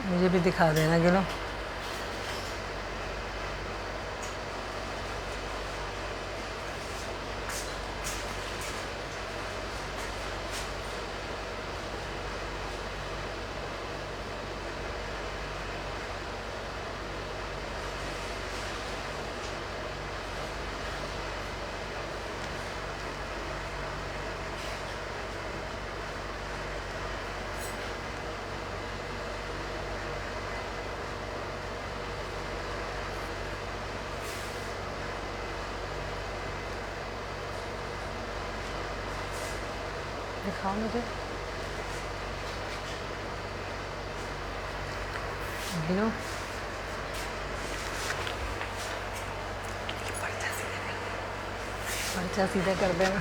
मुझे भी दिखा देना गिनो। दिखाओ मुझे, गिनो। पर्चा सीधा कर देना।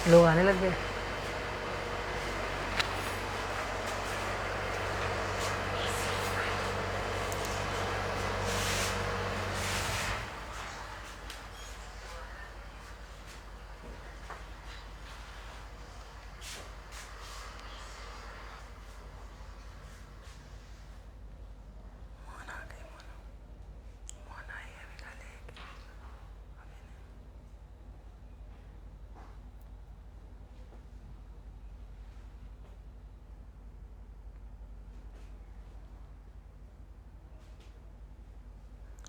लोग आने लग गए।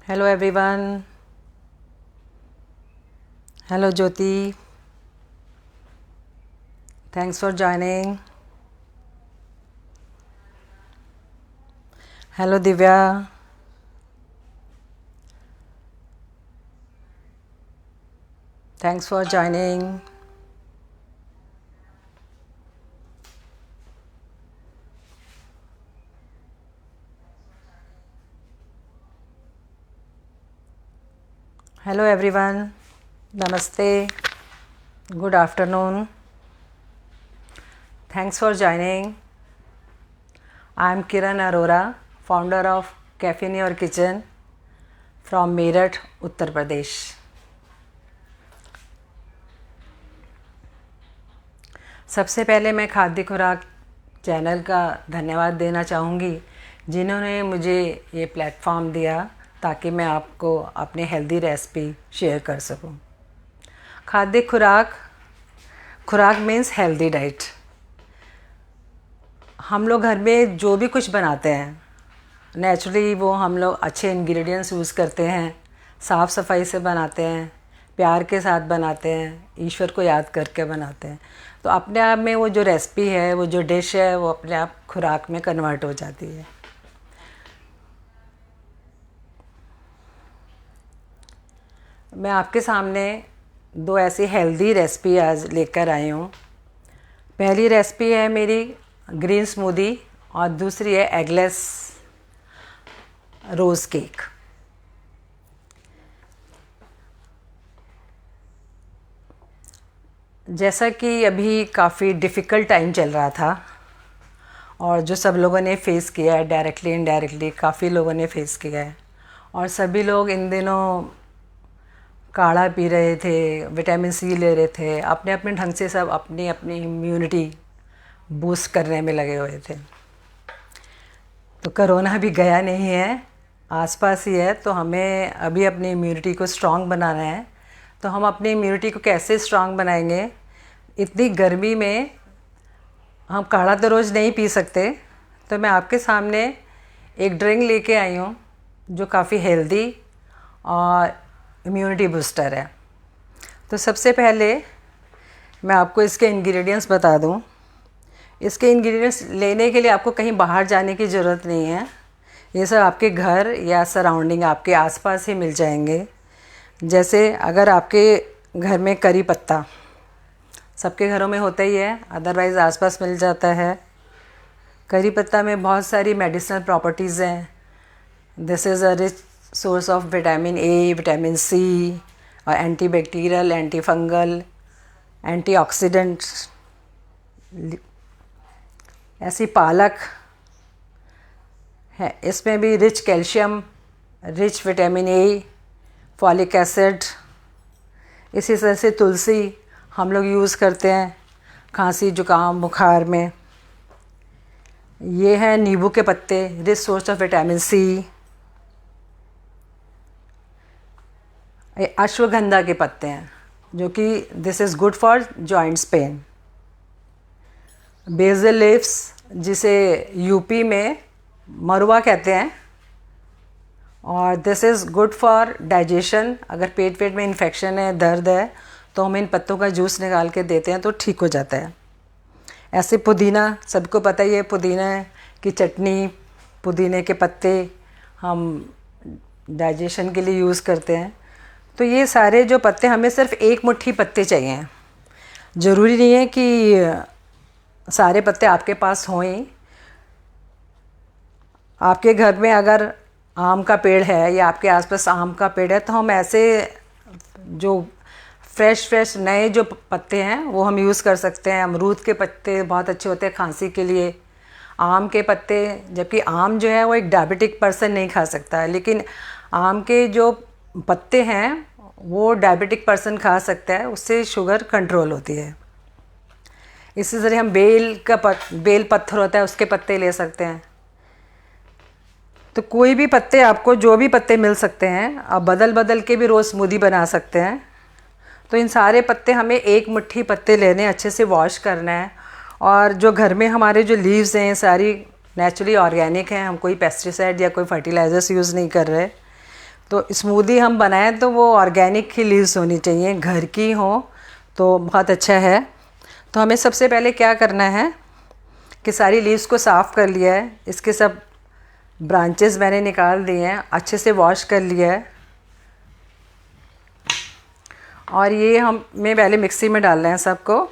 Hello everyone. Hello Jyoti, thanks for joining. Hello Divya, thanks for joining. Hello everyone, नमस्ते, good afternoon, thanks for joining. I am Kiran Arora, founder of cafe in your kitchen from Meerut, Uttar Pradesh. सबसे पहले मैं खाद्य खुराक चैनल का धन्यवाद देना चाहूँगी, जिन्होंने मुझे ये प्लेटफॉर्म दिया ताकि मैं आपको अपने हेल्दी रेसिपी शेयर कर सकूं। खाद्य खुराक, खुराक मीन्स हेल्दी डाइट। हम लोग घर में जो भी कुछ बनाते हैं नेचुरली वो हम लोग अच्छे इंग्रेडिएंट्स यूज़ करते हैं, साफ़ सफाई से बनाते हैं, प्यार के साथ बनाते हैं, ईश्वर को याद करके बनाते हैं। तो अपने आप में वो जो रेसिपी है, वो जो डिश है, वो अपने आप खुराक में कन्वर्ट हो जाती है। मैं आपके सामने दो ऐसी हेल्दी रेसिपी आज लेकर आई हूँ। पहली रेसिपी है मेरी ग्रीन स्मूदी और दूसरी है एगलेस रोज़ केक। जैसा कि अभी काफ़ी डिफ़िकल्ट टाइम चल रहा था और जो सब लोगों ने फेस किया है, डायरेक्टली इनडायरेक्टली काफ़ी लोगों ने फेस किया है, और सभी लोग इन दिनों काढ़ा पी रहे थे, विटामिन सी ले रहे थे, अपने अपने ढंग से सब अपनी अपनी इम्यूनिटी बूस्ट करने में लगे हुए थे। तो कोरोना भी गया नहीं है, आसपास ही है। तो हमें अभी अपनी इम्यूनिटी को स्ट्रॉन्ग बनाना है। तो हम अपनी इम्यूनिटी को कैसे स्ट्रॉन्ग बनाएंगे? इतनी गर्मी में हम काढ़ा तो रोज़ नहीं पी सकते, तो मैं आपके सामने एक ड्रिंक लेके आई हूँ जो काफ़ी हेल्दी और इम्यूनिटी बूस्टर है। तो सबसे पहले मैं आपको इसके इंग्रेडिएंट्स बता दूँ। इसके इंग्रेडिएंट्स लेने के लिए आपको कहीं बाहर जाने की ज़रूरत नहीं है, ये सब आपके घर या सराउंडिंग आपके आसपास ही मिल जाएंगे। जैसे अगर आपके घर में करी पत्ता, सबके घरों में होता ही है, अदरवाइज़ आसपास मिल जाता है। करी पत्ता में बहुत सारी मेडिसिनल प्रॉपर्टीज़ हैं, this is a rich source of vitamin A, vitamin C और एंटीबैक्टीरियल, एंटी फंगल, एंटीऑक्सीडेंट्स। ऐसी पालक है, इसमें भी rich calcium, rich vitamin A, folic acid. इसी तरह से तुलसी हम लोग यूज़ करते हैं खांसी जुकाम बुखार में। ये है नींबू के पत्ते, rich source of vitamin C. ये अश्वगंधा के पत्ते हैं जो कि this is good for joints pain. Basil leaves, जिसे यूपी में मरुआ कहते हैं, और this is good for digestion. अगर पेट में इन्फेक्शन है, दर्द है, तो हम इन पत्तों का जूस निकाल के देते हैं तो ठीक हो जाता है। ऐसे पुदीना, सबको पता ही है पुदीना की चटनी, पुदीने के पत्ते हम डाइजेशन के लिए यूज़ करते हैं। तो ये सारे जो पत्ते, हमें सिर्फ एक मुट्ठी पत्ते चाहिए। ज़रूरी नहीं है कि सारे पत्ते आपके पास हों ही। आपके घर में अगर आम का पेड़ है या आपके आसपास आम का पेड़ है, तो हम ऐसे जो फ्रेश नए जो पत्ते हैं वो हम यूज़ कर सकते हैं। अमरूद के पत्ते बहुत अच्छे होते हैं खांसी के लिए। आम के पत्ते, जबकि आम जो है वो एक डायबिटिक पर्सन नहीं खा सकता है, लेकिन आम के जो पत्ते हैं वो डायबिटिक पर्सन खा सकता है, उससे शुगर कंट्रोल होती है। इसी तरह हम बेल पत्थर होता है उसके पत्ते ले सकते हैं। तो कोई भी पत्ते, आपको जो भी पत्ते मिल सकते हैं, आप बदल बदल के भी रोज़ स्मूदी बना सकते हैं। तो इन सारे पत्ते, हमें एक मुट्ठी पत्ते लेने, अच्छे से वॉश करना है। और जो घर में हमारे जो लीव्स हैं सारी नेचुरली ऑर्गेनिक हैं, हम कोई पेस्टिसाइड या कोई फर्टिलाइज़र्स यूज़ नहीं कर रहे। तो स्मूदी हम बनाएं तो वो ऑर्गेनिक ही लीव्स होनी चाहिए, घर की हो तो बहुत अच्छा है। तो हमें सबसे पहले क्या करना है कि सारी लीव्स को साफ़ कर लिया है, इसके सब ब्रांचेस मैंने निकाल दिए हैं, अच्छे से वॉश कर लिया है। और ये हमें पहले मिक्सी में डालना है सबको।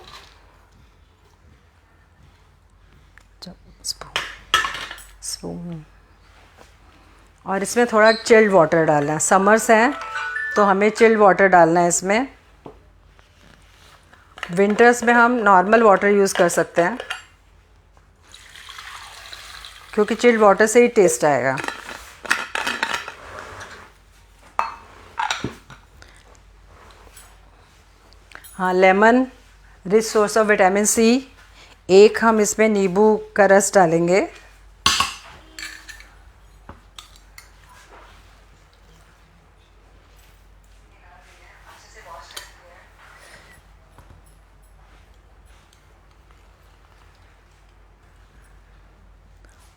स्पून। और इसमें थोड़ा चिल्ड वाटर डालना है। समर्स हैं तो हमें चिल्ड वाटर डालना है इसमें। विंटर्स में हम नॉर्मल वाटर यूज़ कर सकते हैं, क्योंकि चिल्ड वाटर से ही टेस्ट आएगा। हाँ, lemon, rich source of vitamin C. एक हम इसमें नींबू का रस डालेंगे।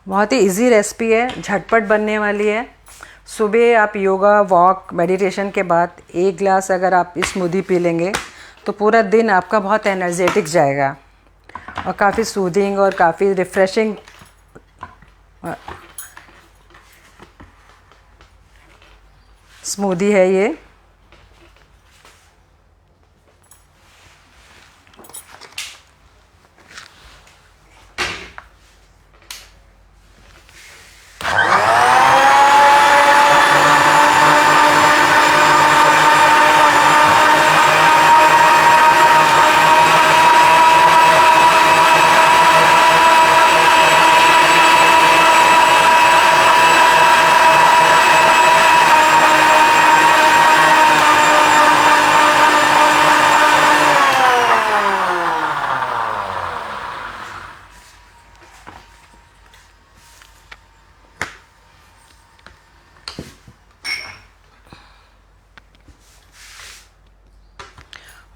बहुत ही इजी रेसिपी है, झटपट बनने वाली है। सुबह आप योगा, वॉक, मेडिटेशन के बाद एक गिलास अगर आप स्मूदी पी लेंगे तो पूरा दिन आपका बहुत एनर्जेटिक जाएगा और काफ़ी सूदिंग और काफ़ी रिफ़्रेशिंग स्मूदी है ये।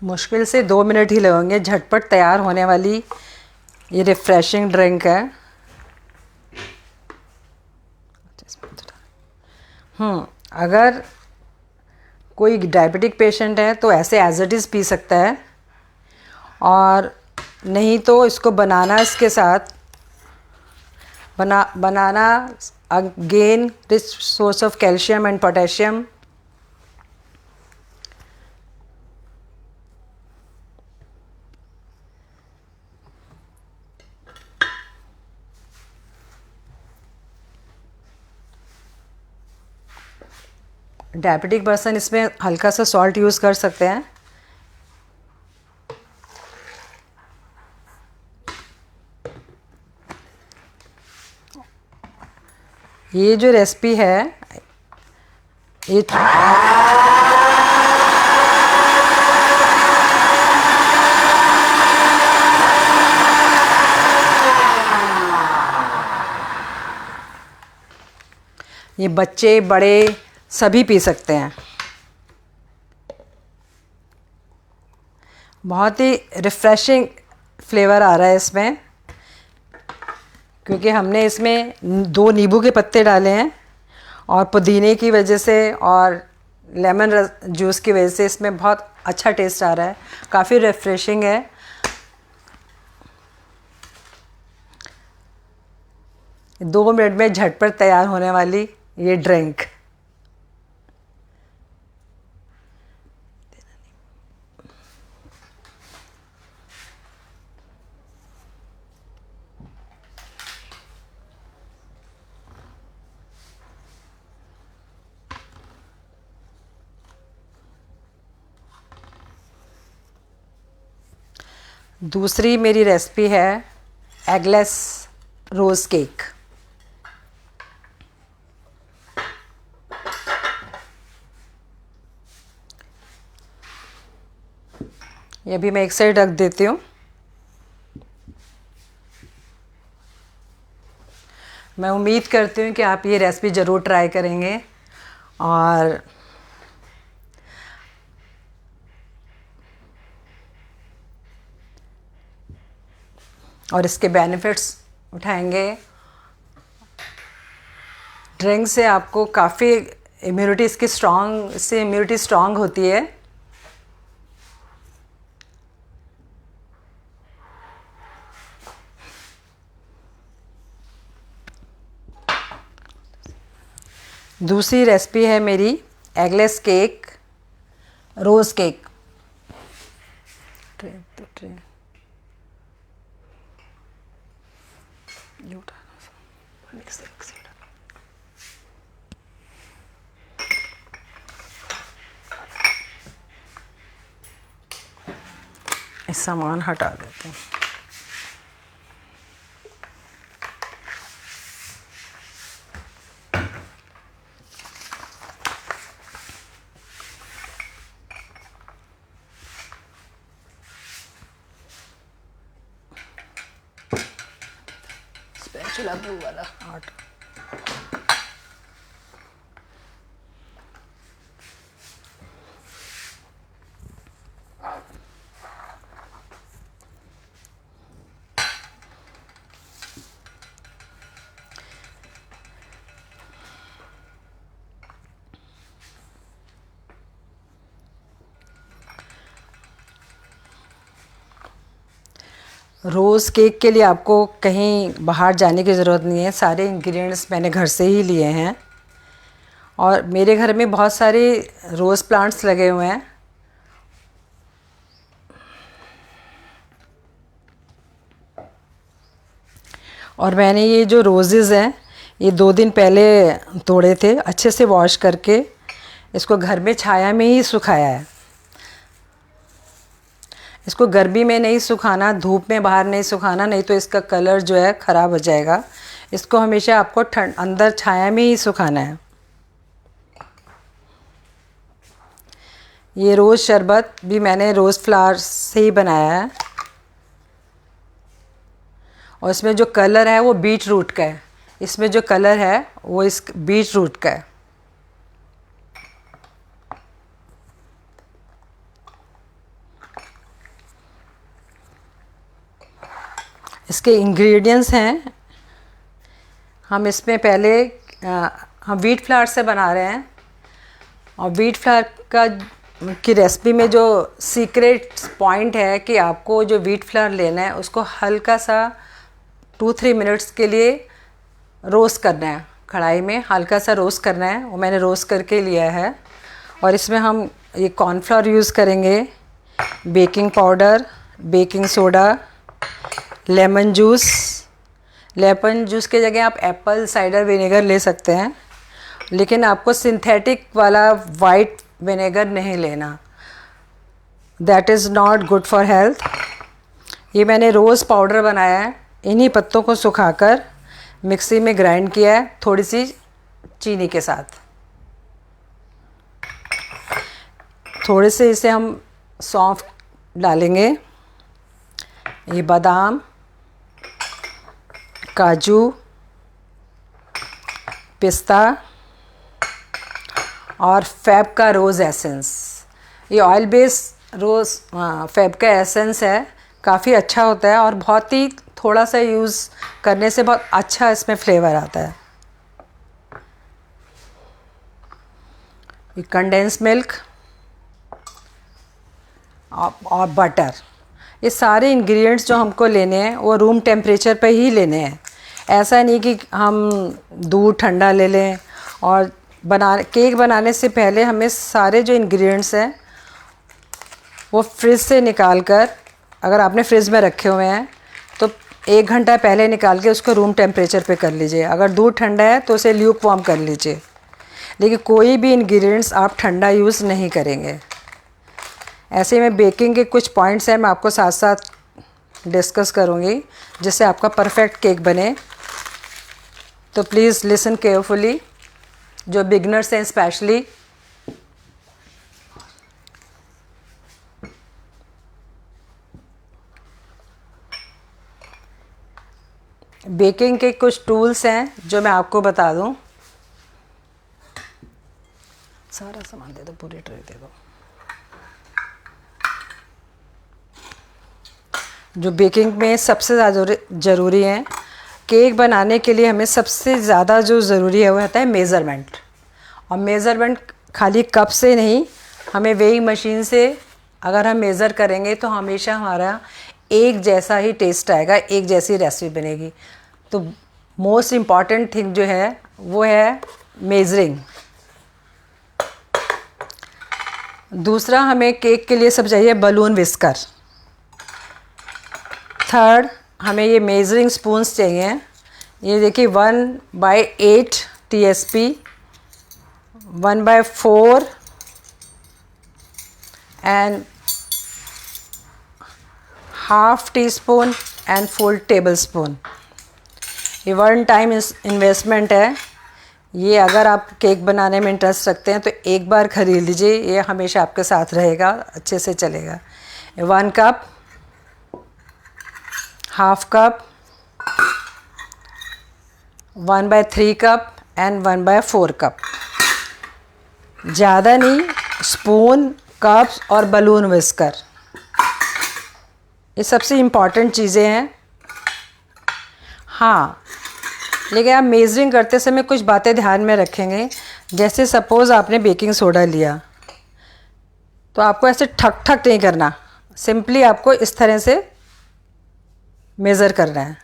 मुश्किल से 2 मिनट ही लगेंगे, झटपट तैयार होने वाली ये रिफ़्रेशिंग ड्रिंक है। अगर कोई डायबिटिक पेशेंट है तो ऐसे एज इट इज़ पी सकता है, और नहीं तो इसको बनाना के साथ banana again rich source of calcium and potassium. Diabetic person इसमें हल्का सा सॉल्ट यूज़ कर सकते हैं। ये जो रेसिपी है ये बच्चे बड़े सभी पी सकते हैं। बहुत ही रिफ़्रेशिंग फ्लेवर आ रहा है इसमें, क्योंकि हमने इसमें 2 नींबू के पत्ते डाले हैं और पुदीने की वजह से और लेमन जूस की वजह से इसमें बहुत अच्छा टेस्ट आ रहा है, काफ़ी रिफ़्रेशिंग है। दो मिनट में झटपट तैयार होने वाली ये ड्रिंक। दूसरी मेरी रेसिपी है एगलेस रोज़ केक। ये भी मैं एक साइड रख देती हूँ। मैं उम्मीद करती हूँ कि आप ये रेसिपी ज़रूर ट्राई करेंगे और इसके बेनिफिट्स उठाएंगे। ड्रिंक से आपको काफ़ी इम्यूनिटी इससे इम्यूनिटी स्ट्रांग होती है। दूसरी रेसिपी है मेरी एगलेस केक, रोज़ केक। ट्रे इस सामान हटा देते हैं। स्पैचुला ब्लू वाला आटा। रोज़ केक के लिए आपको कहीं बाहर जाने की ज़रूरत नहीं है, सारे इंग्रेडिएंट्स मैंने घर से ही लिए हैं और मेरे घर में बहुत सारे रोज़ प्लांट्स लगे हुए हैं। और मैंने ये जो रोज़ेज़ हैं ये 2 दिन पहले तोड़े थे, अच्छे से वॉश करके इसको घर में छाया में ही सुखाया है। इसको गर्मी में नहीं सुखाना, धूप में बाहर नहीं सुखाना, नहीं तो इसका कलर जो है ख़राब हो जाएगा। इसको हमेशा आपको अंदर छाया में ही सुखाना है। ये रोज़ शरबत भी मैंने रोज़ फ्लावर से ही बनाया है और इसमें जो कलर है वो बीट रूट का है। इसमें जो कलर है वो इस बीट रूट का है। इसके इंग्रेडिएंट्स हैं, हम इसमें पहले हम व्हीट फ्लावर से बना रहे हैं और व्हीट फ्लावर की रेसिपी में जो सीक्रेट पॉइंट है कि आपको जो व्हीट फ्लावर लेना है उसको हल्का सा 2-3 मिनट्स के लिए रोस्ट करना है, कढ़ाई में हल्का सा रोस्ट करना है। वो मैंने रोस्ट करके लिया है और इसमें हम ये कॉर्नफ्लोर यूज़ करेंगे, baking powder, baking soda, lemon juice की जगह आप एप्पल साइडर विनेगर ले सकते हैं लेकिन आपको सिंथेटिक वाला वाइट विनेगर नहीं लेना, that is not good for health. ये मैंने रोज़ पाउडर बनाया है, इन्हीं पत्तों को सुखाकर मिक्सी में ग्राइंड किया है थोड़ी सी चीनी के साथ। थोड़े से इसे हम सौंफ डालेंगे, ये बादाम, काजू, पिस्ता और फैब का रोज़ एसेंस। ये ऑयल बेस्ड रोज़ फैब का एसेंस है, काफ़ी अच्छा होता है और बहुत ही थोड़ा सा यूज़ करने से बहुत अच्छा इसमें फ्लेवर आता है। ये कंडेंस मिल्क और बटर, ये सारे इंग्रेडिएंट्स जो हमको लेने हैं वो रूम टेम्परेचर पे ही लेने हैं। ऐसा नहीं कि हम दूध ठंडा ले लें। और केक बनाने से पहले हमें सारे जो इंग्रेडिएंट्स हैं वो फ्रिज से निकाल कर, अगर आपने फ्रिज में रखे हुए हैं तो 1 घंटा पहले निकाल के उसको रूम टेम्परेचर पे कर लीजिए। अगर दूध ठंडा है तो उसे ल्यूक वार्म कर लीजिए, लेकिन कोई भी इंग्रेडिएंट्स आप ठंडा यूज़ नहीं करेंगे। ऐसे में बेकिंग के कुछ पॉइंट्स हैं, मैं आपको साथ साथ डिस्कस करूँगी जिससे आपका परफेक्ट केक बने। तो प्लीज़ लिसन केयरफुली, जो बिगनर्स हैं स्पेशली। बेकिंग के कुछ टूल्स हैं जो मैं आपको बता दूं। सारा सामान दे दो, पूरी ट्रे दे दो। जो बेकिंग में सबसे ज़्यादा ज़रूरी है, केक बनाने के लिए हमें सबसे ज़्यादा जो ज़रूरी है वो होता है मेज़रमेंट। और मेज़रमेंट खाली कप से नहीं, हमें वेइंग मशीन से अगर हम मेज़र करेंगे तो हमेशा हमारा एक जैसा ही टेस्ट आएगा, एक जैसी रेसिपी बनेगी। तो मोस्ट इम्पॉर्टेंट थिंग जो है वो है मेज़रिंग। दूसरा, हमें केक के लिए सब चाहिए बलून विस्कर। थर्ड, हमें ये मेजरिंग स्पून्स चाहिए। ये देखिए 1/8 TSP, 1/4 and half tea spoon and full table spoon. ये 1 टाइम इन्वेस्टमेंट है। ये अगर आप केक बनाने में इंटरेस्ट रखते हैं तो एक बार ख़रीद लीजिए, ये हमेशा आपके साथ रहेगा, अच्छे से चलेगा। 1 cup, half cup, 1/3 cup and 1/4 cup. ज़्यादा नहीं, स्पून, कप्स और बलून विस्कर, ये सबसे इम्पॉर्टेंट चीज़ें हैं। हाँ, लेकिन आप मेजरिंग करते समय कुछ बातें ध्यान में रखेंगे। जैसे सपोज़ आपने बेकिंग सोडा लिया तो आपको ऐसे ठक ठक नहीं करना, सिंपली आपको इस तरह से मेज़र करना है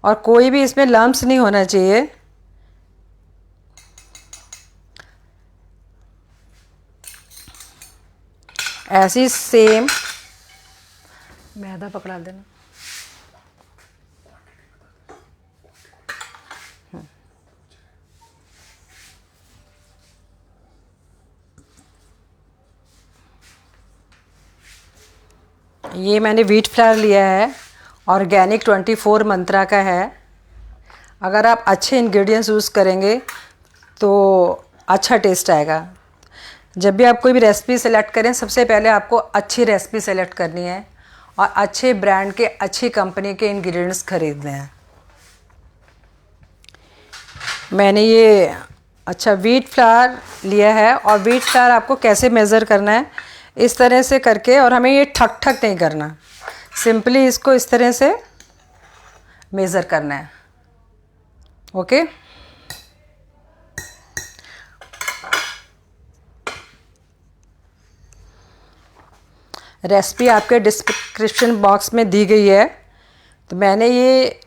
और कोई भी इसमें लम्प्स नहीं होना चाहिए। ऐसी सेम मैदा पकड़ा देना। ये मैंने व्हीट फ्लावर लिया है, ऑर्गेनिक 24 मंत्रा का है। अगर आप अच्छे इंग्रेडिएंट्स यूज़ करेंगे तो अच्छा टेस्ट आएगा। जब भी आप कोई भी रेसिपी सेलेक्ट करें, सबसे पहले आपको अच्छी रेसिपी सेलेक्ट करनी है और अच्छे ब्रांड के, अच्छी कंपनी के इंग्रेडिएंट्स खरीदने हैं। मैंने ये अच्छा व्हीट फ्लावर लिया है। और व्हीट फ्लावर आपको कैसे मेज़र करना है, इस तरह से करके, और हमें ये ठक ठक नहीं करना, सिंपली इसको इस तरह से मेज़र करना है। ओके, रेसिपी आपके डिस्क्रिप्शन बॉक्स में दी गई है। तो मैंने ये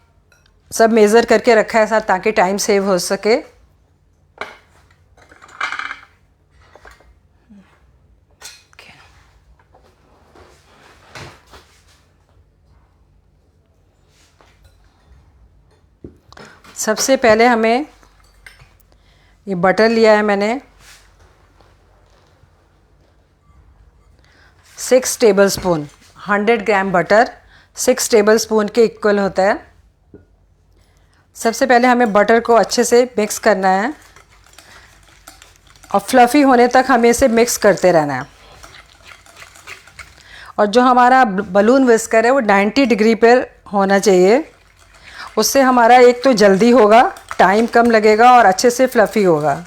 सब मेज़र करके रखा है सर, ताकि टाइम सेव हो सके। सबसे पहले हमें ये बटर लिया है मैंने 6 टेबलस्पून। 100 ग्राम बटर 6 टेबलस्पून के इक्वल होता है। सबसे पहले हमें बटर को अच्छे से मिक्स करना है और फ्लफ़ी होने तक हमें इसे मिक्स करते रहना है। और जो हमारा बलून विस्कर है वो 90 डिग्री पर होना चाहिए। उससे हमारा एक तो जल्दी होगा, टाइम कम लगेगा और अच्छे से फ्लफ़ी होगा।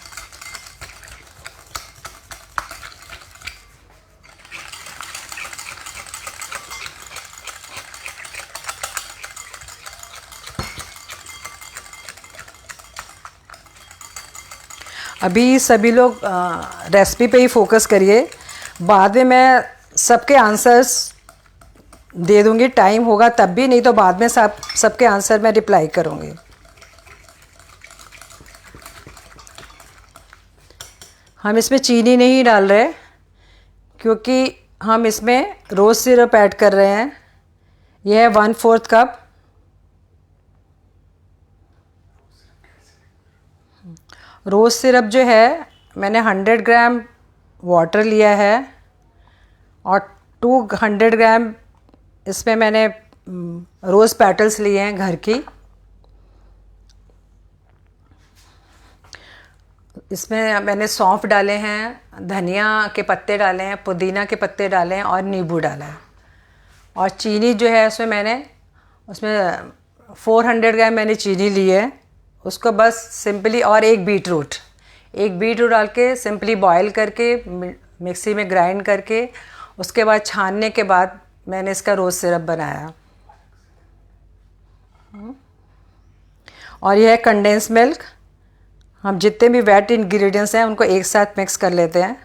अभी सभी लोग रेसिपी पे ही फोकस करिए, बाद में मैं सबके आंसर्स दे दूंगी, टाइम होगा तब भी, नहीं तो बाद में सबके आंसर मैं रिप्लाई करूंगी। हम इसमें चीनी नहीं डाल रहे क्योंकि हम इसमें रोज़ सिरप ऐड कर रहे हैं। यह है 1/4 कप। रोज़ सिरप जो है मैंने 100 ग्राम वाटर लिया है और 200 ग्राम इसमें मैंने रोज़ पेटल्स लिए हैं घर की। इसमें मैंने सौंफ डाले हैं, धनिया के पत्ते डाले हैं, पुदीना के पत्ते डाले हैं और नींबू डाला है। और चीनी जो है उसमें 400 ग्राम मैंने चीनी ली है। उसको बस सिंपली, और एक बीटरूट डाल के सिंपली बॉईल करके मिक्सी में ग्राइंड करके उसके बाद छानने के बाद मैंने इसका रोज़ सिरप बनाया। और यह है कंडेंस मिल्क। हम जितने भी वेट इंग्रेडिएंट्स हैं उनको एक साथ मिक्स कर लेते हैं।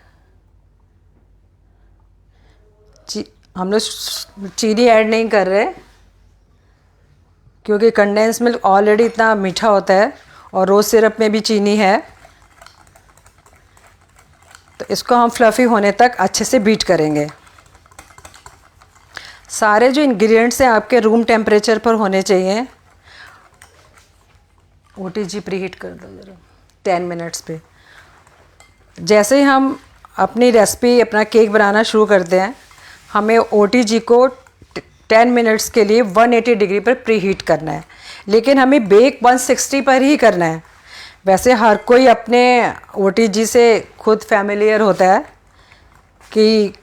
हम लोग चीनी ऐड नहीं कर रहे क्योंकि कंडेंस मिल्क ऑलरेडी इतना मीठा होता है और रोज़ सिरप में भी चीनी है। तो इसको हम फ्लफ़ी होने तक अच्छे से बीट करेंगे। सारे जो इंग्रेडिएंट्स हैं आपके रूम टेम्परेचर पर होने चाहिए। ओटीजी प्रीहीट कर दो ज़रा 10 मिनट्स पे। जैसे ही हम अपनी रेसिपी, अपना केक बनाना शुरू करते हैं, हमें ओटीजी को 10 मिनट्स के लिए 180 डिग्री पर प्रीहीट करना है, लेकिन हमें बेक 160 पर ही करना है। वैसे हर कोई अपने ओटीजी से खुद फैमिलियर होता है कि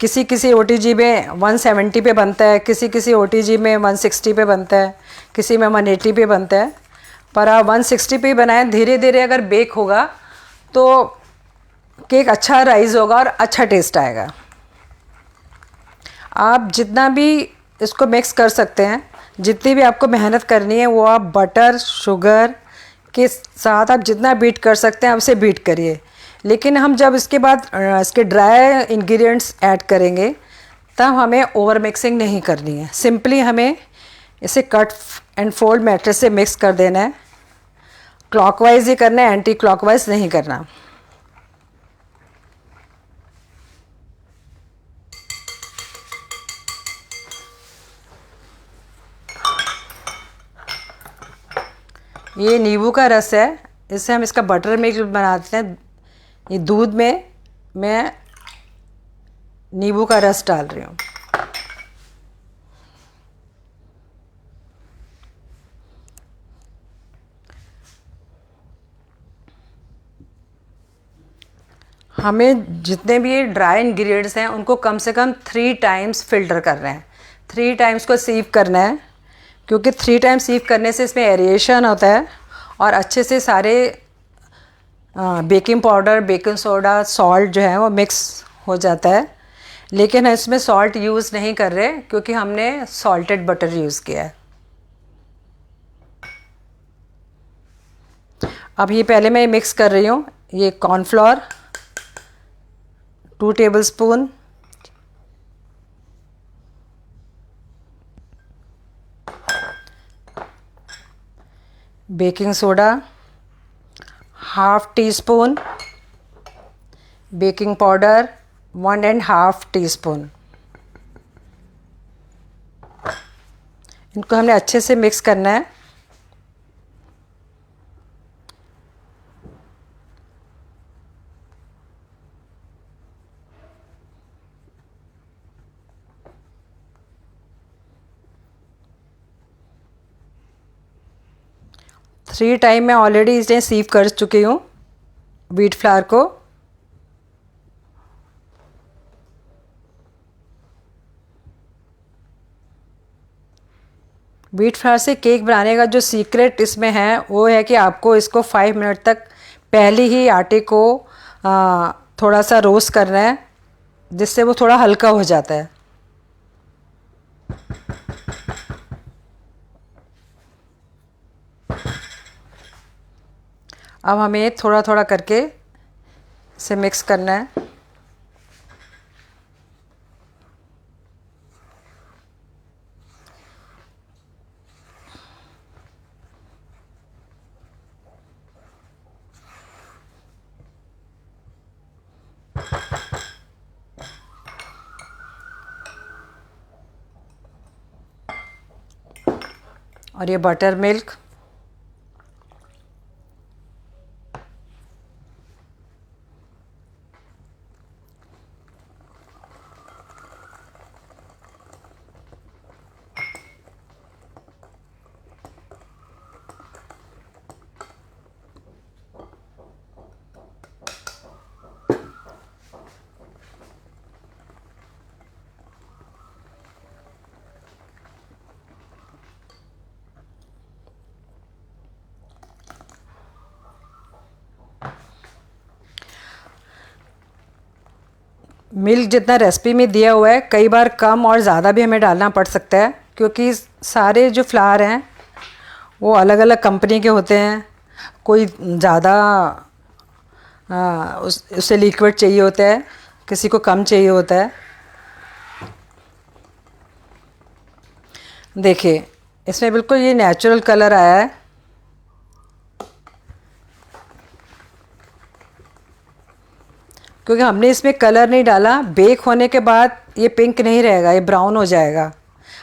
किसी ओटीजी में 170 पे बनता है, किसी ओटीजी में 160 पे बनता है, किसी में 180 पे बनता है। पर आप 160 पे बनाएं, धीरे धीरे अगर बेक होगा तो केक अच्छा राइज होगा और अच्छा टेस्ट आएगा। आप जितना भी इसको मिक्स कर सकते हैं, जितनी भी आपको मेहनत करनी है वो आप बटर शुगर के साथ आप जितना बीट कर सकते हैं आप उसे बीट करिए। लेकिन हम जब इसके बाद इसके ड्राई इंग्रेडिएंट्स ऐड करेंगे तब हमें ओवर मिक्सिंग नहीं करनी है। सिंपली हमें इसे कट एंड फोल्ड मेथड से मिक्स कर देना है। क्लॉकवाइज ही करना है, एंटी क्लॉकवाइज नहीं करना। ये नींबू का रस है, इससे हम इसका बटर मिल्क बनाते हैं। ये दूध में मैं नींबू का रस डाल रही हूँ। हमें जितने भी ड्राई इंग्रेडिएंट्स हैं उनको कम से कम 3 टाइम्स फ़िल्टर करना है। 3 टाइम्स को सीव करना है क्योंकि 3 टाइम्स सीव करने से इसमें एरिएशन होता है और अच्छे से सारे baking powder, baking soda, salt जो है वो मिक्स हो जाता है। लेकिन इसमें सॉल्ट यूज़ नहीं कर रहे क्योंकि हमने सॉल्टेड बटर यूज़ किया है। अब ये पहले मैं मिक्स कर रही हूँ। ये cornflour 2 tablespoon, baking soda 1/2 teaspoon, baking powder 1.5 teaspoon. इनको हमने अच्छे से मिक्स करना है। 3 टाइम मैं ऑलरेडी इसे सीव कर चुकी हूँ व्हीट फ्लावर को। व्हीट फ्लावर से केक बनाने का जो सीक्रेट इसमें है वो है कि आपको इसको 5 मिनट तक पहले ही आटे को थोड़ा सा रोस्ट करना है, जिससे वो थोड़ा हल्का हो जाता है। अब हमें थोड़ा थोड़ा करके इसे मिक्स करना है। और ये बटर मिल्क, मिल्क जितना रेसिपी में दिया हुआ है, कई बार कम और ज़्यादा भी हमें डालना पड़ सकता है, क्योंकि सारे जो फ्लावर हैं वो अलग अलग कंपनी के होते हैं। कोई ज़्यादा उससे लिक्विड चाहिए होता है, किसी को कम चाहिए होता है। देखिए इसमें बिल्कुल ये नेचुरल कलर आया है। क्योंकि हमने इसमें कलर नहीं डाला, बेक होने के बाद ये पिंक नहीं रहेगा, ये ब्राउन हो जाएगा।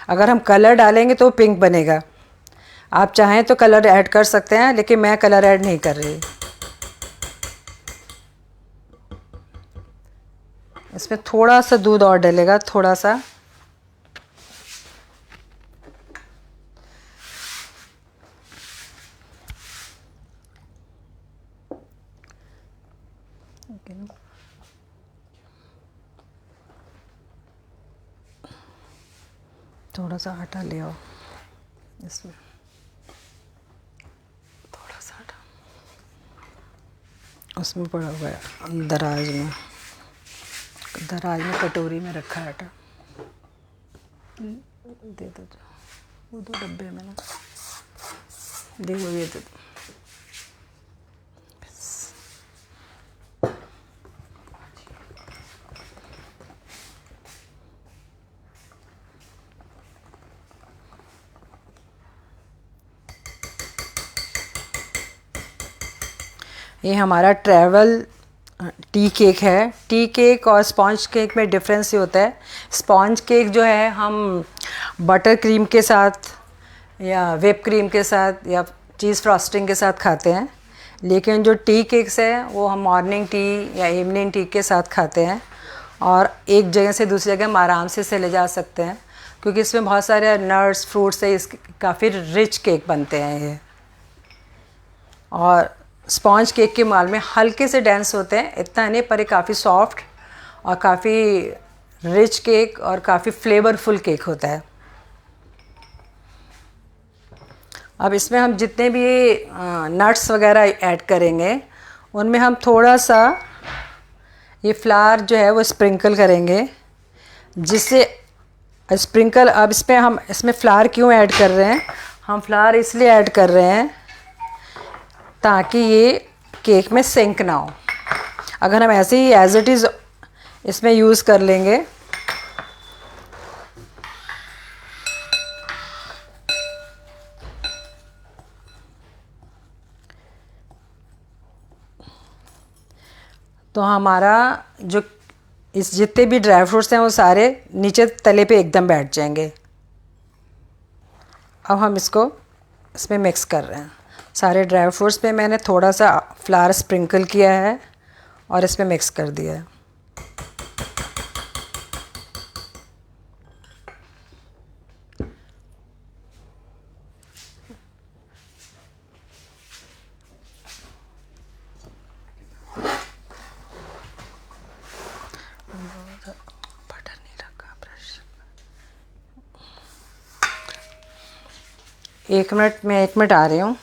अगर हम कलर डालेंगे तो पिंक बनेगा। आप चाहें तो कलर ऐड कर सकते हैं, लेकिन मैं कलर ऐड नहीं कर रही। इसमें थोड़ा सा दूध और डलेगा, थोड़ा सा। थोड़ा सा आटा ले आओ, इसमें थोड़ा सा आटा उसमें पड़ा हुआ है दराज में, कटोरी में रखा है आटा। दे दो, वो 2 डब्बे में ना, देखो ये दे दो। ये हमारा ट्रैवल टी केक है। टी केक और स्पॉन्ज केक में डिफरेंस ये होता है, स्पॉन्ज केक जो है हम बटर क्रीम के साथ या व्हिप क्रीम के साथ या चीज़ फ्रॉस्टिंग के साथ खाते हैं, लेकिन जो टी केक्स है वो हम मॉर्निंग टी या इवनिंग टी के साथ खाते हैं। और एक जगह से दूसरी जगह हम आराम से ले जा सकते हैं, क्योंकि इसमें बहुत सारे नट्स फ्रूट्स है, इस काफ़ी रिच केक बनते हैं ये। और स्पॉन्ज केक के माल में हल्के से डेंस होते हैं, इतना नहीं, पर ये काफ़ी सॉफ्ट और काफ़ी रिच केक और काफ़ी फ्लेवरफुल केक होता है। अब इसमें हम जितने भी नट्स वगैरह ऐड करेंगे, उनमें हम थोड़ा सा ये फ्लावर जो है वो स्प्रिंकल करेंगे, जिससे स्प्रिंकल। अब इसमें फ्लावर क्यों ऐड कर रहे हैं? हम फ्लावर इसलिए ऐड कर रहे हैं ताकि ये केक में सिंक ना हो। अगर हम ऐसे ही एज इट इज़ इसमें यूज़ कर लेंगे तो हमारा जो इस जितने भी ड्राई फ्रूट्स हैं वो सारे नीचे तले पे एकदम बैठ जाएंगे। अब हम इसको इसमें मिक्स कर रहे हैं। सारे ड्राई फ्रूट्स पे मैंने थोड़ा सा फ्लावर स्प्रिंकल किया है और इसमें मिक्स कर दिया है। 1 मिनट, मैं 1 मिनट आ रही हूँ।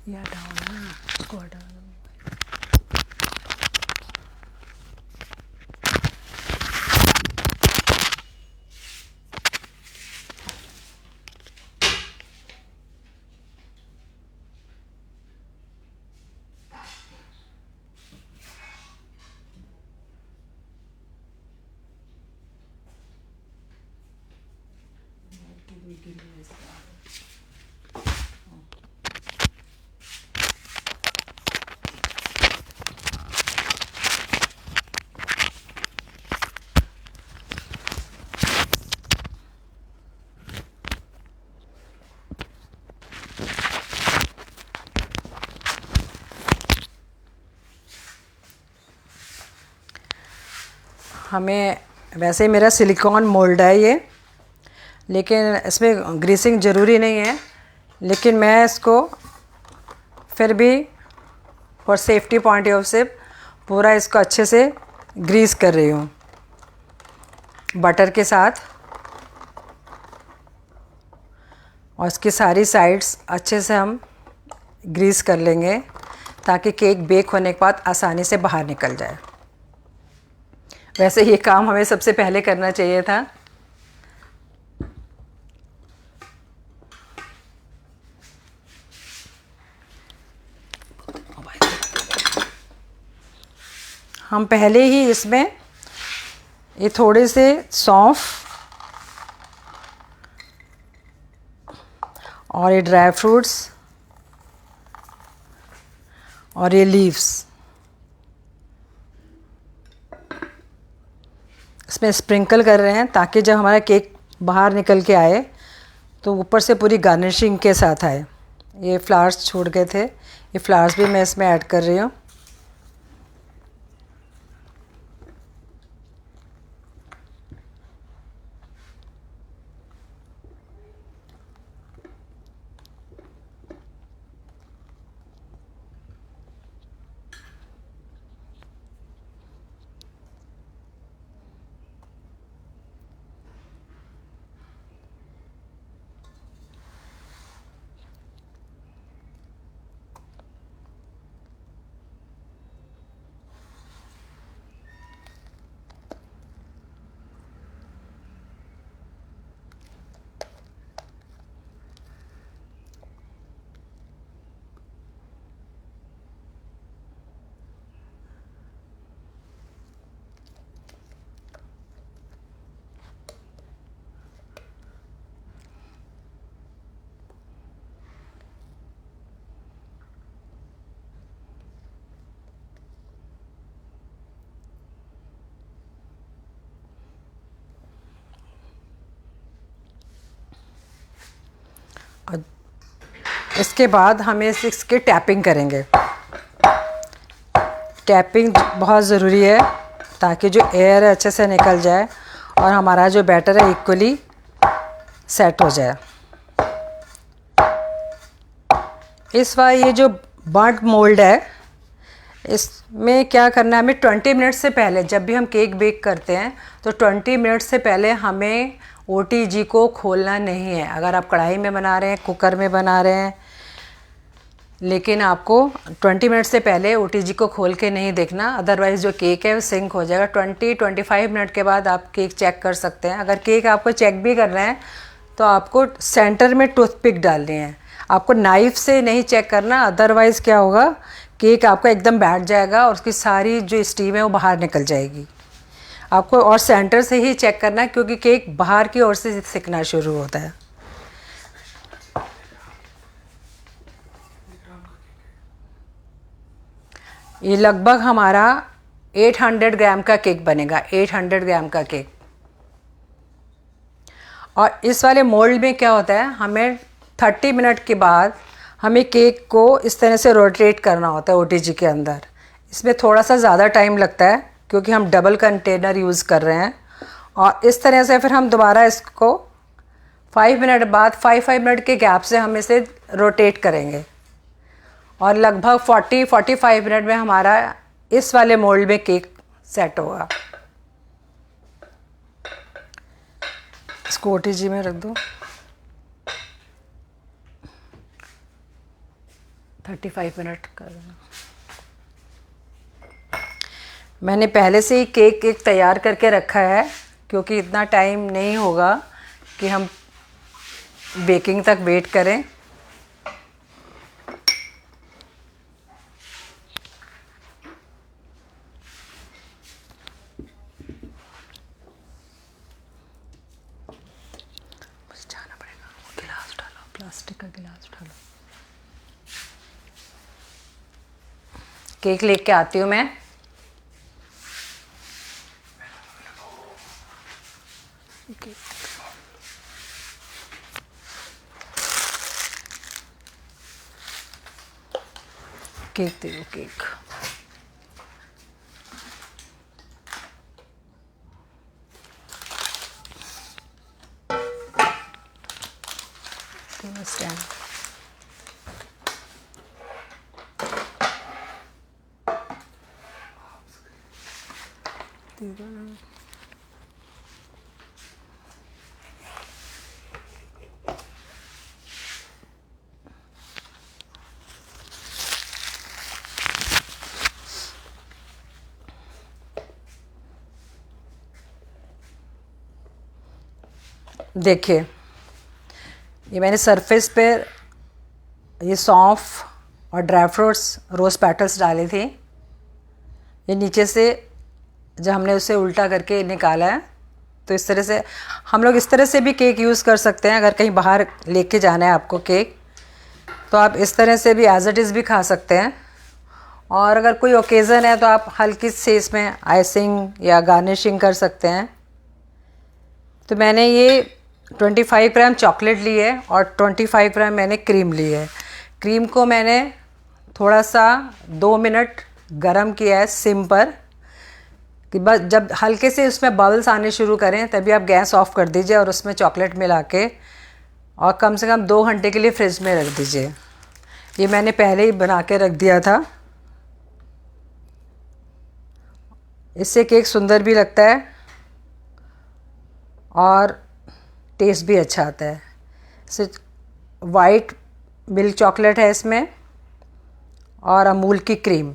या डाउन ना, उसको हटा दो। हमें वैसे मेरा सिलिकॉन मोल्ड है ये, लेकिन इसमें ग्रीसिंग ज़रूरी नहीं है, लेकिन मैं इसको फिर भी फॉर सेफ्टी पॉइंट ऑफ से पूरा इसको अच्छे से ग्रीस कर रही हूँ बटर के साथ, और इसकी सारी साइड्स अच्छे से हम ग्रीस कर लेंगे ताकि केक बेक होने के बाद आसानी से बाहर निकल जाए। वैसे ये काम हमें सबसे पहले करना चाहिए था। हम पहले ही इसमें ये थोड़े से सौंफ और ये ड्राई फ्रूट्स और ये लीव्स इसमें स्प्रिंकल कर रहे हैं ताकि जब हमारा केक बाहर निकल के आए तो ऊपर से पूरी गार्निशिंग के साथ आए। ये फ्लावर्स छूट गए थे, ये फ्लावर्स भी मैं इसमें ऐड कर रही हूँ। और इसके बाद हमें इसके टैपिंग करेंगे। टैपिंग बहुत ज़रूरी है ताकि जो एयर है अच्छे से निकल जाए और हमारा जो बैटर है इक्वली सेट हो जाए। इस बार ये जो बर्न्ट मोल्ड है इसमें क्या करना है, हमें 20 मिनट से पहले, जब भी हम केक बेक करते हैं तो 20 मिनट से पहले हमें OTG को खोलना नहीं है। अगर आप कढ़ाई में बना रहे हैं, कुकर में बना रहे हैं, लेकिन आपको 20 मिनट से पहले OTG को खोल के नहीं देखना, अदरवाइज़ जो केक है वो सिंक हो जाएगा। 20-25 मिनट के बाद आप केक चेक कर सकते हैं। अगर केक आपको चेक भी करना है तो आपको सेंटर में टूथपिक डालनी है, आपको नाइफ़ से नहीं चेक करना, अदरवाइज़ क्या होगा, केक आपका एकदम बैठ जाएगा और उसकी सारी जो स्टीम है वो बाहर निकल जाएगी। आपको और सेंटर से ही चेक करना है क्योंकि केक बाहर की ओर से सिकना शुरू होता है। ये लगभग हमारा 800 ग्राम का केक बनेगा, 800 ग्राम का केक। और इस वाले मोल्ड में क्या होता है, हमें 30 मिनट के बाद हमें केक को इस तरह से रोटेट करना होता है OTG के अंदर। इसमें थोड़ा सा ज़्यादा टाइम लगता है क्योंकि हम डबल कंटेनर यूज़ कर रहे हैं। और इस तरह से फिर हम दोबारा इसको 5 मिनट बाद 5 मिनट के गैप से हम इसे रोटेट करेंगे और लगभग 40-45 मिनट में हमारा इस वाले मोल्ड में केक सेट होगा। इसको ओटीजी में रख दो। 35 मिनट कर देना। मैंने पहले से ही केक एक तैयार करके रखा है, क्योंकि इतना टाइम नहीं होगा कि हम बेकिंग तक वेट करें। जाना पड़ेगा, गिलास डालो, प्लास्टिक का गिलास डालो। केक लेके आती हूँ मैं। केक दे दो, केक। स्टैंड। देखिए, ये मैंने सरफेस पे ये सौंफ और ड्राई फ्रूट्स, रोज़ पेटल्स डाले थे। ये नीचे से जब हमने उसे उल्टा करके निकाला है, तो इस तरह से हम लोग इस तरह से भी केक यूज़ कर सकते हैं। अगर कहीं बाहर लेके जाना है आपको केक, तो आप इस तरह से भी एज इट इज़ भी खा सकते हैं। और अगर कोई ओकेज़न है तो आप हल्की से इसमें आइसिंग या गार्निशिंग कर सकते हैं। तो मैंने ये 25 ग्राम चॉकलेट ली है और 25 ग्राम मैंने क्रीम ली है। क्रीम को मैंने थोड़ा सा 2 मिनट गरम किया है सिम पर, कि बस जब हल्के से उसमें बबल्स आने शुरू करें तभी आप गैस ऑफ कर दीजिए और उसमें चॉकलेट मिला के और कम से कम 2 घंटे के लिए फ्रिज में रख दीजिए। ये मैंने पहले ही बना के रख दिया था। इससे केक सुंदर भी लगता है और टेस्ट भी अच्छा आता है। सिर्फ वाइट मिल्क चॉकलेट है इसमें और अमूल की क्रीम।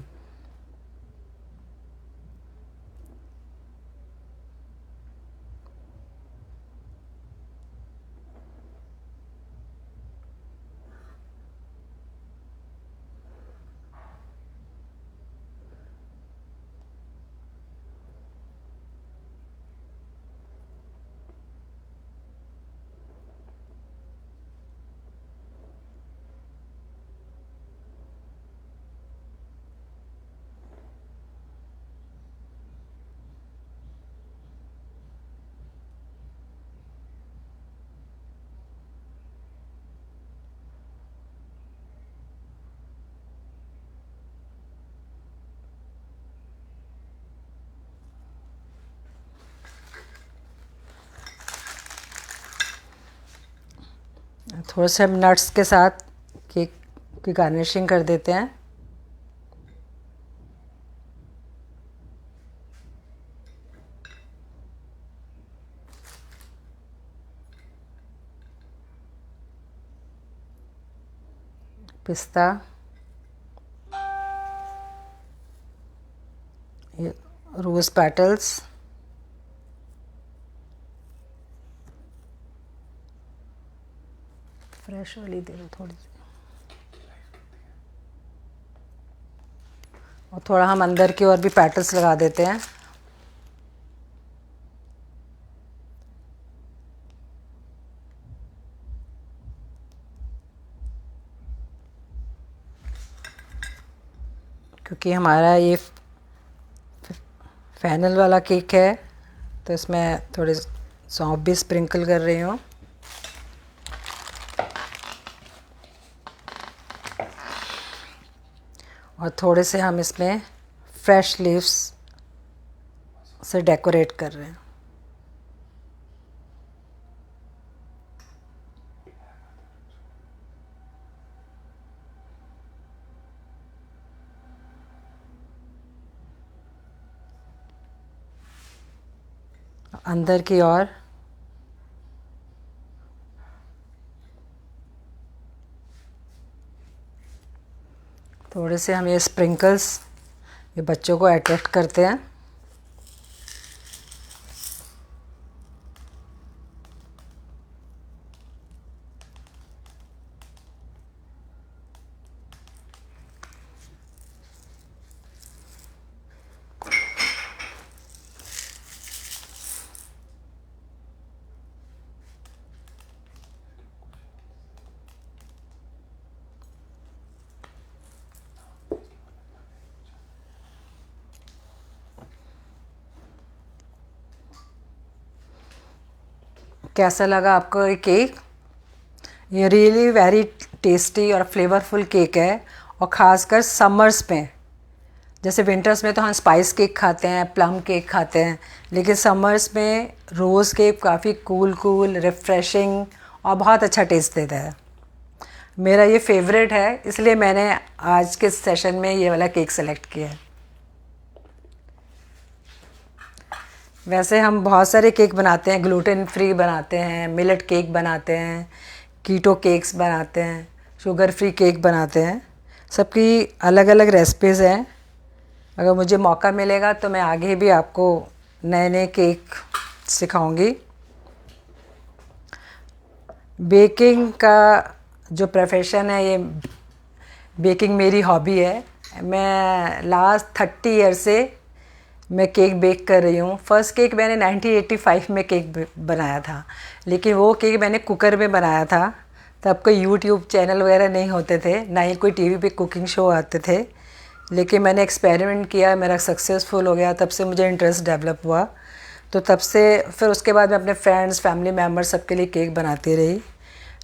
थोड़ा सा हम नट्स के साथ केक की गार्निशिंग कर देते हैं। पिस्ता, ये रोज़ पेटल्स, फ्रेश वाली दे दो थोड़ी सी, और थोड़ा हम अंदर की ओर भी पेटल्स लगा देते हैं। क्योंकि हमारा ये फैनल वाला केक है, तो इसमें थोड़े सौंफ भी स्प्रिंकल कर रही हूँ। और थोड़े से हम इसमें फ्रेश लीव्स से डेकोरेट कर रहे हैं। अंदर की ओर थोड़े से हम ये स्प्रिंकल्स ये बच्चों को अट्रैक्ट करते हैं। कैसा लगा आपको ये केक? ये रियली वेरी टेस्टी और फ्लेवरफुल केक है, और ख़ासकर समर्स में। जैसे विंटर्स में तो हम स्पाइस केक खाते हैं, प्लम केक खाते हैं, लेकिन समर्स में रोज़ केक काफ़ी कूल रिफ़्रेशिंग और बहुत अच्छा टेस्ट देता है। मेरा ये फेवरेट है, इसलिए मैंने आज के सेशन में ये वाला केक सेलेक्ट किया है। वैसे हम बहुत सारे केक बनाते हैं, ग्लूटेन फ्री बनाते हैं, मिलेट केक बनाते हैं, कीटो केक्स बनाते हैं, शुगर फ्री केक बनाते हैं। सबकी अलग अलग रेसिपीज़ हैं। अगर मुझे मौका मिलेगा तो मैं आगे भी आपको नए नए केक सिखाऊंगी। बेकिंग का जो प्रोफेशन है, ये बेकिंग मेरी हॉबी है। मैं लास्ट 30 ईयर से मैं केक बेक कर रही हूँ। फर्स्ट केक मैंने 1985 में केक बनाया था, लेकिन वो केक मैंने कुकर में बनाया था। तब कोई यूट्यूब चैनल वगैरह नहीं होते थे, ना ही कोई टीवी पे कुकिंग शो आते थे। लेकिन मैंने एक्सपेरिमेंट किया, मेरा सक्सेसफुल हो गया, तब से मुझे इंटरेस्ट डेवलप हुआ। तो तब से फिर उसके बाद मैं अपने फ्रेंड्स, फैमिली मेम्बर्स सबके लिए केक बनाती रही।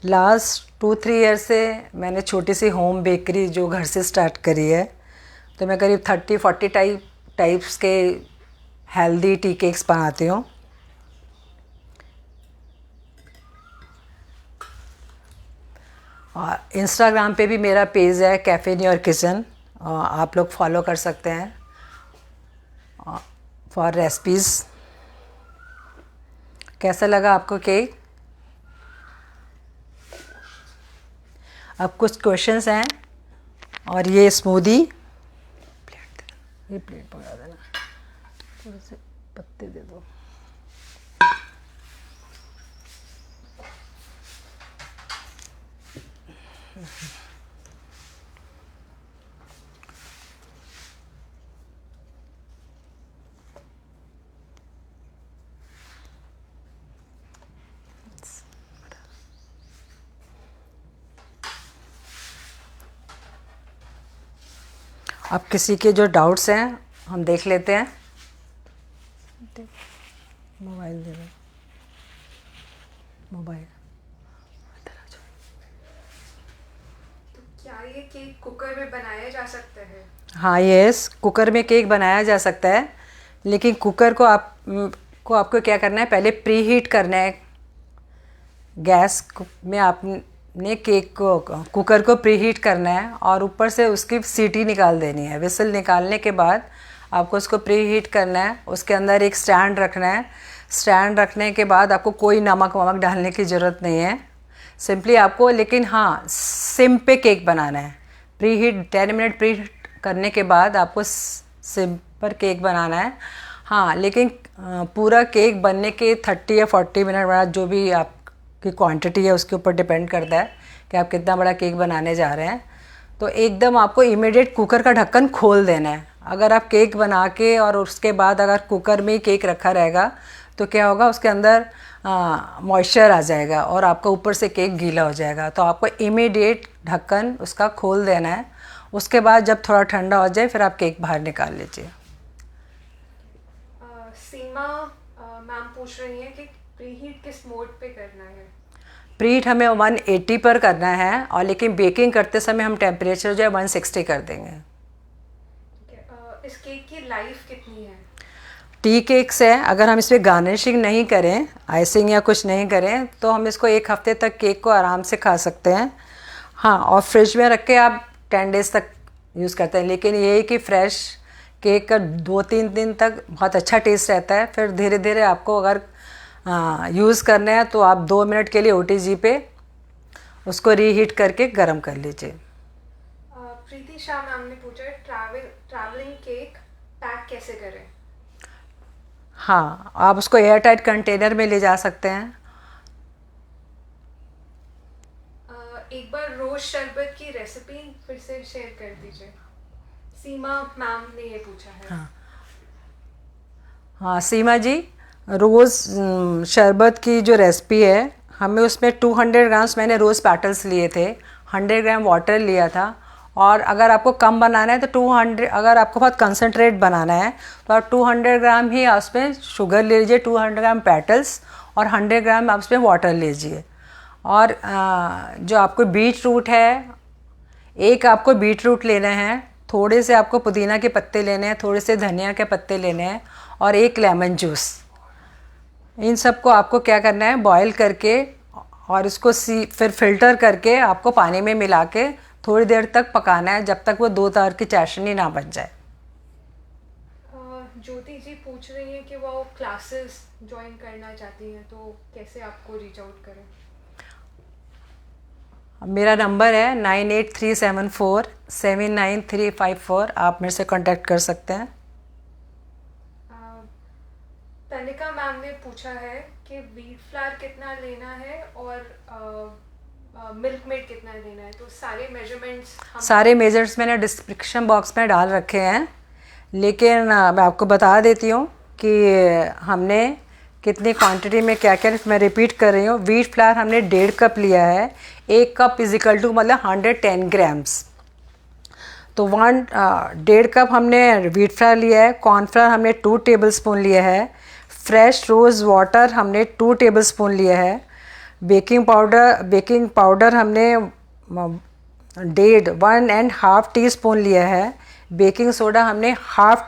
लास्ट 2-3 ईयर से मैंने छोटी सी होम बेकरी जो घर से स्टार्ट करी है। तो मैं करीब 30-40 टाइप्स के हेल्दी टी केक्स बनाती हूँ। और इंस्टाग्राम पे भी मेरा पेज है कैफ़े इन योर किचन, आप लोग फॉलो कर सकते हैं फॉर रेसिपीज़। कैसा लगा आपको केक? अब कुछ क्वेश्चंस हैं। और ये स्मूदी, ये प्लेट पकड़ा देना, थोड़े से पत्ते दे दो। अब किसी के जो डाउट्स हैं हम देख लेते हैं। मोबाइल दे दो, मोबाइल। तो क्या ये केक कुकर में बनाया जा सकता है? हाँ, यस, कुकर में केक बनाया जा सकता है, लेकिन कुकर को आपको क्या करना है, पहले प्री हीट करना है। गैस में आपने केक को, कुकर को प्री हीट करना है, और ऊपर से उसकी सीटी निकाल देनी है। विसल निकालने के बाद आपको उसको प्री हीट करना है। उसके अंदर एक स्टैंड रखना है। स्टैंड रखने के बाद आपको कोई नमक वमक डालने की ज़रूरत नहीं है। सिंपली आपको, लेकिन हाँ, सिम पे केक बनाना है। Pre heat 10 minute pre heat करने के बाद आपको सिम पर केक बनाना है। हाँ, लेकिन पूरा केक बनने के 30 या 40 मिनट बाद, जो भी आपकी क्वांटिटी है उसके ऊपर डिपेंड करता है कि आप कितना बड़ा केक बनाने जा रहे हैं। तो एकदम आपको इमीडिएट कुकर का ढक्कन खोल देना है। अगर आप केक बना के और उसके बाद अगर कुकर में ही केक रखा रहेगा तो क्या होगा, उसके अंदर मॉइस्चर आ जाएगा और आपका ऊपर से केक गीला हो जाएगा। तो आपको इमीडिएट ढक्कन उसका खोल देना है। उसके बाद जब थोड़ा ठंडा हो जाए फिर आप केक बाहर निकाल लीजिए। सीमा मैम पूछ रही है कि प्रीहीट किस मोड पे करना है? प्रीहीट हमें 180 पर करना है, और लेकिन बेकिंग करते समय हम टेम्परेचर जो है 160 कर देंगे। इस केक की लाइफ कितनी है? टी केक्स है, अगर हम इसमें गार्निशिंग नहीं करें, आइसिंग या कुछ नहीं करें, तो हम इसको 1 हफ्ते तक केक को आराम से खा सकते हैं। हाँ, और फ्रिज में रख के आप 10 डेज़ तक यूज़ करते हैं। लेकिन ये है कि फ्रेश केक का 2-3 दिन तक बहुत अच्छा टेस्ट रहता है। फिर धीरे धीरे आपको अगर यूज़ करना है तो आप 2 मिनट के लिए OTG पे उसको रीहीट करके गर्म कर लीजिए। प्रीति शाह मैम ने पूछा है ट्रैवलिंग केक पैक कैसे करें। हाँ, आप उसको एयर टाइट कंटेनर में ले जा सकते हैं। एक बार रोज शरबत की रेसिपी फिर से शेयर कर दीजिए। सीमा मैम ने ये पूछा है। हाँ सीमा जी, रोज़ शरबत की जो रेसिपी है, हमें उसमें 200 ग्राम्स मैंने रोज़ पेटल्स लिए थे, 100 ग्राम वाटर लिया था। और अगर आपको कम बनाना है तो 200, अगर आपको बहुत कंसनट्रेट बनाना है तो आप 200 ग्राम ही उसमें शुगर ले लीजिए, 200 ग्राम पेटल्स और 100 ग्राम आप उसमें वाटर लीजिए। और जो आपको बीट रूट है, एक आपको बीट रूट लेना है, थोड़े से आपको पुदीना के पत्ते लेने हैं, थोड़े से धनिया के पत्ते लेने हैं और एक लेमन जूस। इन सब को आपको क्या करना है, बॉईल करके और इसको फिर फिल्टर करके आपको पानी में मिला के थोड़ी देर तक पकाना है, जब तक वो दो तार की चाशनी ना बन जाए। ज्योति जी पूछ रही हैं कि वो क्लासेस ज्वाइन करना चाहती हैं, तो कैसे आपको रीच आउट करें। मेरा नंबर है 9837479354। आप मेरे से कांटेक्ट कर सकते हैं। तनिका मैम ने पूछा है कि व्हीट फ्लावर कितना लेना है और मिल्क मेड कितना लेना है, तो सारे मेजर्स मैंने डिस्क्रिप्शन बॉक्स में डाल रखे हैं, लेकिन मैं आपको बता देती हूँ कि हमने कितनी क्वांटिटी में क्या क्या, मैं रिपीट कर रही हूँ। व्हीट फ्लावर हमने 1.5 कप लिया है, 1 कप इजिकल टू मतलब 110 ग्राम्स। तो 1.5 कप हमने व्हीट फ्लावर लिया है। कॉर्नफ्लावर हमने 2 टेबलस्पून लिया है। फ्रेश रोज़ वाटर हमने 2 टेबलस्पून लिया है। बेकिंग पाउडर हमने 1.5 टीस्पून लिया है। बेकिंग सोडा हमने 1/2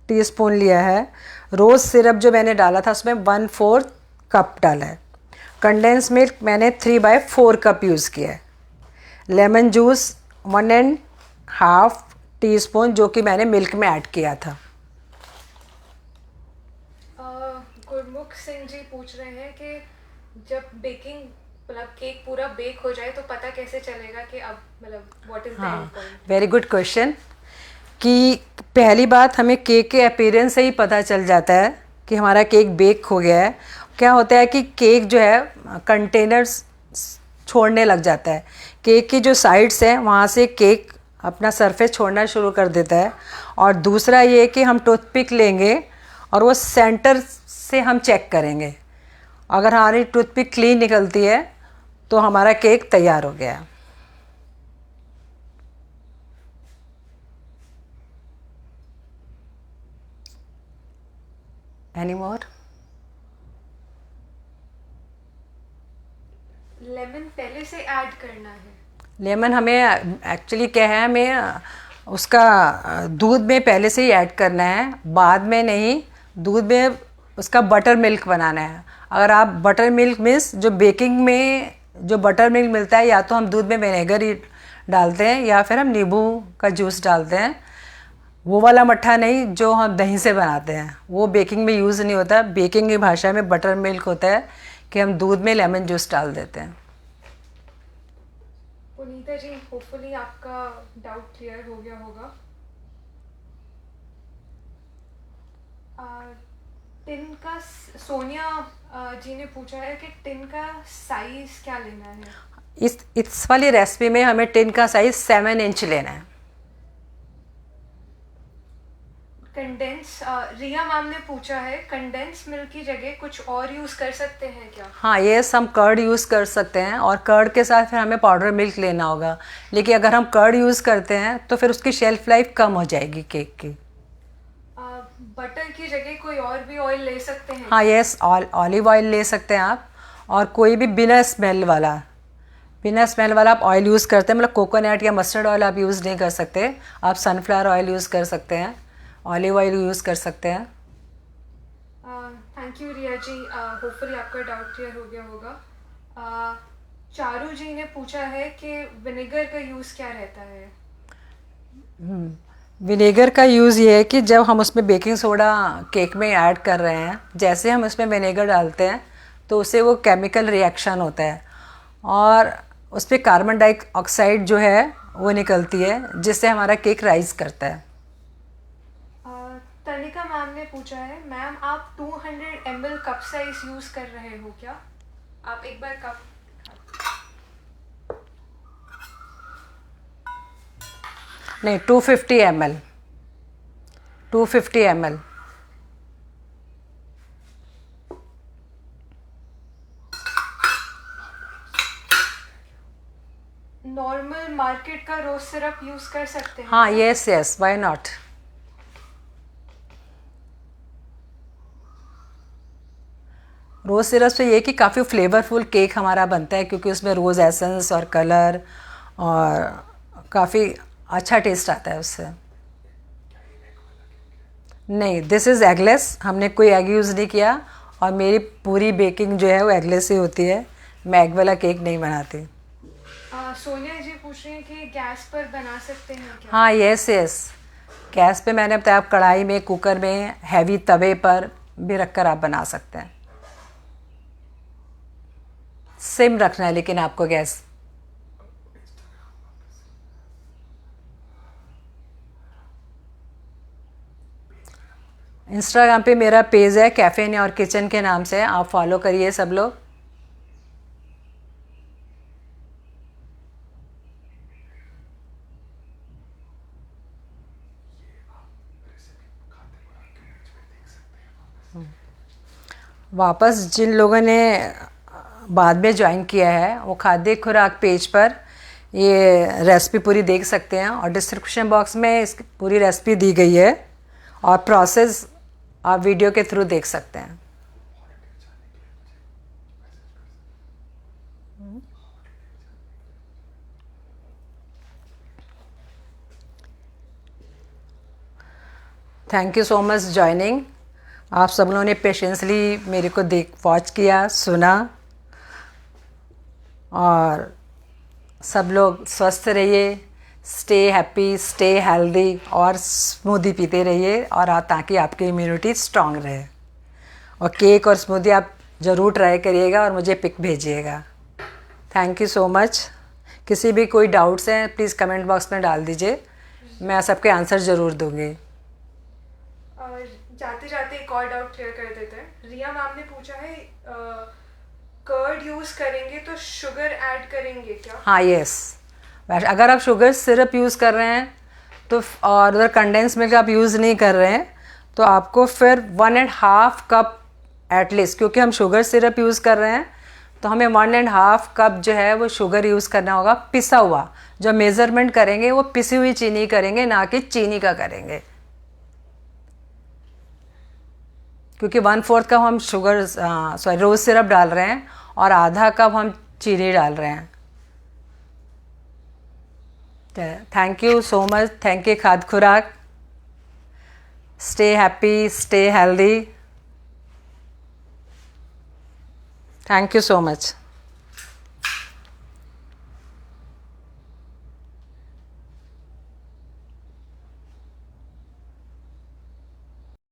टीस्पून लिया है। रोज़ सिरप जो मैंने डाला था उसमें 1/4 कप डाला है। कंडेंस मिल्क मैंने 3/4 कप यूज़ किया है। लेमन जूस 1.5 टीस्पून जो कि मैंने मिल्क में ऐड किया था। गुरमुख सिंह जी पूछ रहे हैं कि जब बेकिंग मतलब केक पूरा बेक हो जाए तो पता कैसे चलेगा कि अब मतलब what is the end point. Very good question. कि पहली बात, हमें केक के अपीयरेंस से ही पता चल जाता है कि हमारा केक बेक हो गया है। क्या होता है कि केक जो है कंटेनर्स छोड़ने लग जाता है, केक की जो साइड्स हैं वहाँ से केक अपना सरफेस छोड़ना शुरू कर देता है। और दूसरा ये कि हम टूथपिक लेंगे और वो सेंटर से हम चेक करेंगे, अगर हमारी टूथपिक क्लीन निकलती है तो हमारा केक तैयार हो गया। Any more? लेमन पहले से ऐड करना है। लेमन हमें एक्चुअली क्या है, हमें उसका दूध में पहले से ही ऐड करना है, बाद में नहीं। दूध में उसका बटर मिल्क बनाना है। अगर आप बटर मिल्क मीन्स जो बेकिंग में जो बटर मिल्क मिलता है, या तो हम दूध में विनेगर ही डालते हैं या फिर हम नींबू का जूस डालते हैं। वो वाला मट्ठा नहीं जो हम दही से बनाते हैं, वो बेकिंग में यूज़ नहीं होता। बेकिंग की भाषा में बटर मिल्क होता है कि हम दूध में लेमन जूस डाल देते हैं। पुनीता जी, होपफुली आपका डाउट क्लियर हो गया होगा। टिन का सोनिया जी ने पूछा है कि टिन का साइज़ क्या लेना है। इस वाली रेसिपी में हमें टिन का साइज़ 7 इंच लेना है। कंडेंस रिया मैम ने पूछा है कंडेंस मिल्क की जगह कुछ और यूज़ कर सकते हैं क्या। हाँ, ये हम कर्ड यूज़ कर सकते हैं और कर्ड के साथ फिर हमें पाउडर मिल्क लेना होगा। लेकिन अगर हम कर्ड यूज़ करते हैं तो फिर उसकी शेल्फ लाइफ कम हो जाएगी केक की। बटर की जगह कोई और भी ऑयल ले सकते हैं। हाँ, यस, ऑलिव ऑयल ले सकते हैं आप। और कोई भी बिना स्मेल वाला आप ऑयल यूज़ करते हैं, मतलब कोकोनट या मस्टर्ड ऑयल आप यूज़ नहीं कर सकते। आप सनफ्लावर ऑयल यूज़ कर सकते हैं, ऑलिव ऑयल यूज़ कर सकते हैं। Thank you Riya ji, hopefully आपका डाउट क्लियर हो गया होगा। चारू जी ने पूछा है कि विनेगर का यूज़ क्या रहता है। विनेगर का यूज़ ये है कि जब हम उसमें बेकिंग सोडा केक में ऐड कर रहे हैं, जैसे हम उसमें विनेगर डालते हैं तो उससे वो केमिकल रिएक्शन होता है और उस पर कार्बन डाइऑक्साइड जो है वो निकलती है, जिससे हमारा केक राइज करता है। तनिका मैम ने पूछा है, मैम आप 200 ml कप साइज यूज़ कर रहे हो क्या? आप एक बार कप नहीं, 250 ml, 250 ml। नॉर्मल मार्केट का रोज सिरप यूज़ कर सकते हैं? हाँ, yes yes, why not. Rose syrup से ये कि काफ़ी फ्लेवरफुल केक हमारा बनता है, क्योंकि उसमें रोज़ एसेंस और कलर और काफ़ी अच्छा टेस्ट आता है उससे। नहीं, दिस इज़ एगलेस, हमने कोई एग यूज़ नहीं किया, और मेरी पूरी बेकिंग जो है वो एगलेस ही होती है। मैं एग वाला केक नहीं बनाती। सोनिया जी पूछ रही हैं कि गैस पर बना सकते हैं क्या? हाँ, यस यस, गैस पे मैंने बताया, आप कढ़ाई में, कुकर में, हैवी तवे पर भी रखकर आप बना सकते हैं। सिम रखना है लेकिन आपको गैस। इंस्टाग्राम पे मेरा पेज है कैफ़े और किचन के नाम से, आप फॉलो करिए सब लोग। वापस जिन लोगों ने बाद में ज्वाइन किया है, वो खाद्य खुराक पेज पर ये रेसिपी पूरी देख सकते हैं, और डिस्क्रिप्शन बॉक्स में इसकी पूरी रेसिपी दी गई है, और प्रोसेस आप वीडियो के थ्रू देख सकते हैं। Thank you so much joining. आप सब लोगों ने पेशेंसली मेरे को वॉच किया, सुना, और सब लोग स्वस्थ रहिए, स्टे हैप्पी, स्टे हेल्दी, और स्मूदी पीते रहिए, और ताकि आपकी इम्यूनिटी स्ट्रांग रहे। और केक और स्मूदी आप ज़रूर ट्राई करिएगा और मुझे पिक भेजिएगा। Thank you so much. किसी भी कोई डाउट्स हैं प्लीज़ कमेंट बॉक्स में डाल दीजिए, मैं सबके आंसर ज़रूर दूँगी। जाते जाते एक और डाउट क्लियर कर देते हैं। रिया मैम ने पूछा है, कर्ड यूज़ करेंगे तो शुगर ऐड करेंगे क्या? हाँ, यस, अगर आप शुगर सिरप यूज़ कर रहे हैं तो, और अगर कंडेंस मिल्क आप यूज़ नहीं कर रहे हैं, तो आपको फिर 1.5 कप एटलीस्ट, क्योंकि हम शुगर सिरप यूज़ कर रहे हैं, तो हमें 1.5 कप जो है वो शुगर यूज़ करना होगा, पिसा हुआ। जो मेज़रमेंट करेंगे वो पिसी हुई चीनी करेंगे, ना कि चीनी का करेंगे, क्योंकि 1/4 कप हम रोज़ सिरप डाल रहे हैं, और आधा कप हम चीनी डाल रहे हैं। Thank you so much. Thank you खाद्य खुराक। Stay happy, stay healthy. Thank you so much.